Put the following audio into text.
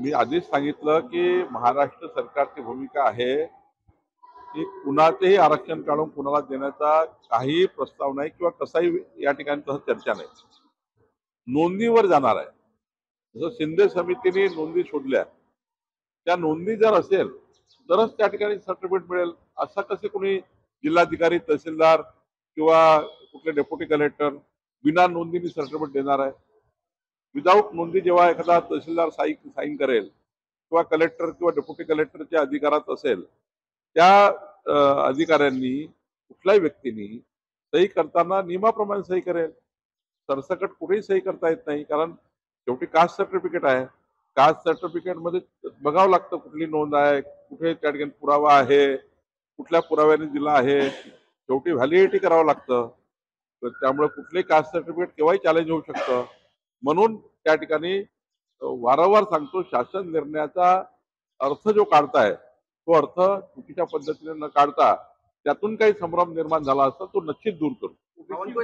मी आधीच सांगितलं की महाराष्ट्र सरकारची भूमिका आहे की कुणाचेही आरक्षण काढून कुणाला देण्याचा काही प्रस्ताव नाही किंवा कसाही या ठिकाणी तसं चर्चा नाही. नोंदणीवर जाणार आहे. जसं शिंदे समितीने नोंदी शोधल्या, त्या नोंदी जर असेल तरच त्या ठिकाणी सर्टिफिकेट मिळेल. असं कसे कोणी जिल्हाधिकारी, तहसीलदार किंवा कुठले डेप्युटी कलेक्टर बिना नोंदीने सर्टिफिकेट देणार आहे? विदाऊट नोंदी जेव्हा एखादा तहसीलदार साईन करेल किंवा कलेक्टर किंवा डेप्युटी कलेक्टरच्या अधिकारात असेल, त्या अधिकाऱ्यांनी कुठल्याही व्यक्तीनी सही करताना नियमाप्रमाणे सही करेल. सरसकट कुठेही सही करता येत नाही, कारण शेवटी कास्ट सर्टिफिकेट आहे. कास्ट सर्टिफिकेटमध्ये बघावं लागतं कुठली नोंद आहे, कुठे त्या ठिकाणी पुरावा आहे, कुठल्या पुराव्याने दिला आहे, शेवटी व्हॅलिडिटी करावं लागतं. तर त्यामुळे कुठलंही कास्ट सर्टिफिकेट केव्हाही चॅलेंज होऊ शकतं. म्हणून त्या ठिकाणी वारंवार सांगतो, शासन निर्णयाचा अर्थ जो काढताय तो अर्थ चुकीच्या पद्धतीने न काढता त्यातून काही संभ्रम निर्माण झाला असता तो निश्चित दूर करू.